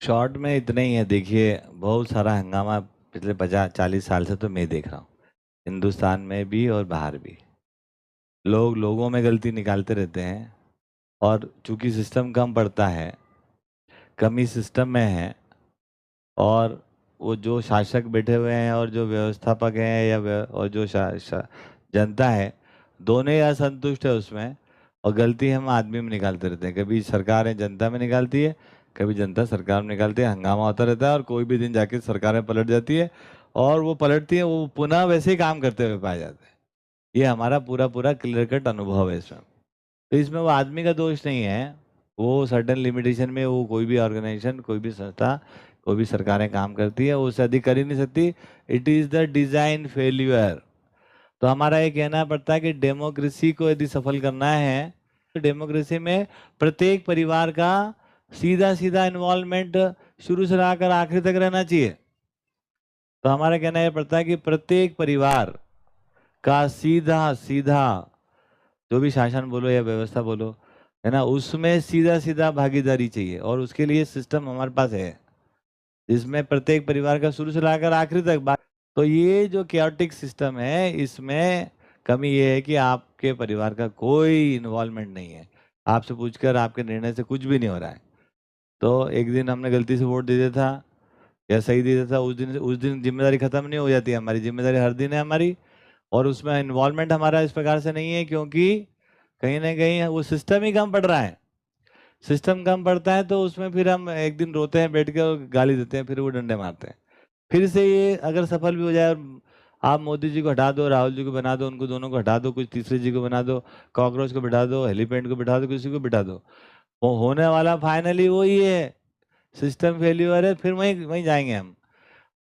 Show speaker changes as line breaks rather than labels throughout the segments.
Short में इतना ही है। देखिए, बहुत सारा हंगामा पिछले 50-40 साल से तो मैं देख रहा हूँ, हिंदुस्तान में भी और बाहर भी। लोग लोगों में गलती निकालते रहते हैं, और चूंकि सिस्टम कम पड़ता है, कमी सिस्टम में है, और वो जो शासक बैठे हुए हैं और जो व्यवस्थापक हैं और जो जनता है, दोनों ही असंतुष्ट है उसमें। और गलती हम आदमी में निकालते रहते हैं, कभी सरकारें जनता में निकालती है, कभी जनता सरकार में निकालती है। हंगामा होता रहता है और कोई भी दिन जाके सरकारें पलट जाती है, और वो पलटती है, वो पुनः वैसे ही काम करते हुए पाए जाते हैं। ये हमारा पूरा पूरा क्लियर कट अनुभव है इसमें। तो इसमें वो आदमी का दोष नहीं है, वो सर्टेन लिमिटेशन में वो कोई भी ऑर्गेनाइजेशन, कोई भी संस्था, कोई भी सरकारें काम करती है, वो उससे अधिक कर ही नहीं सकती। It is the design failure. तो हमारा ये कहना पड़ता है कि डेमोक्रेसी को यदि सफल करना है, तो डेमोक्रेसी में प्रत्येक परिवार का सीधा सीधा इन्वॉल्वमेंट शुरू से लाकर आखिर तक रहना चाहिए। तो हमारा कहना यह पड़ता है कि प्रत्येक परिवार का सीधा सीधा, जो भी शासन बोलो या व्यवस्था बोलो, है ना, उसमें सीधा सीधा भागीदारी चाहिए। और उसके लिए सिस्टम हमारे पास है, जिसमें प्रत्येक परिवार का शुरू से लाकर आखिरी तक तो ये जो केओटिक सिस्टम है, इसमें कमी ये है कि आपके परिवार का कोई इन्वॉल्वमेंट नहीं है। आपसे पूछकर आपके निर्णय से कुछ भी नहीं हो रहा है। तो एक दिन हमने गलती से वोट दे दिया था या सही दे दिया था, उस दिन जिम्मेदारी खत्म नहीं हो जाती है। हमारी जिम्मेदारी हर दिन है हमारी, और उसमें इन्वॉल्वमेंट हमारा इस प्रकार से नहीं है, क्योंकि कहीं ना कहीं वो सिस्टम ही कम पड़ रहा है। सिस्टम कम पड़ता है तो उसमें फिर हम एक दिन रोते हैं बैठ के और गाली देते हैं, फिर वो डंडे मारते हैं। फिर से ये अगर सफल भी हो जाए, और आप मोदी जी को हटा दो, राहुल जी को बना दो, उनको दोनों को हटा दो, कुछ तीसरे जी को बना दो, कॉकरोच को बिठा दो, हेलीपेंट को बिठा दो, किसी को बिठा दो, वो होने वाला फाइनली वही है। सिस्टम फेल्यूर है, फिर वहीं वहीं जाएंगे हम।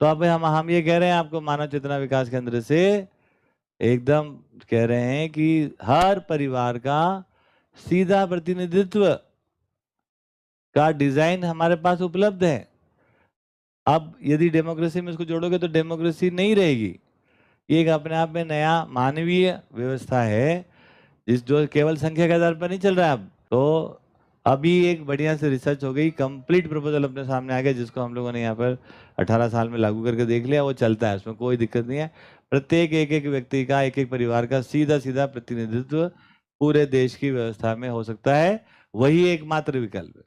तो अब हम ये कह रहे हैं आपको, मानव चेतना विकास केंद्र से एकदम कह रहे हैं कि हर परिवार का सीधा प्रतिनिधित्व का डिजाइन हमारे पास उपलब्ध है। अब यदि डेमोक्रेसी में इसको जोड़ोगे तो डेमोक्रेसी नहीं रहेगी। ये एक अपने आप में नया मानवीय व्यवस्था है, जिस जो केवल संख्या के आधार पर नहीं चल रहा है अब। तो अभी एक बढ़िया से रिसर्च हो गई, कंप्लीट प्रपोजल अपने सामने आ गया, जिसको हम लोगों ने यहाँ पर 18 साल में लागू करके देख लिया। वो चलता है, उसमें कोई दिक्कत नहीं है। प्रत्येक एक एक व्यक्ति का, एक एक परिवार का सीधा सीधा प्रतिनिधित्व पूरे देश की व्यवस्था में हो सकता है। वही एकमात्र विकल्प है।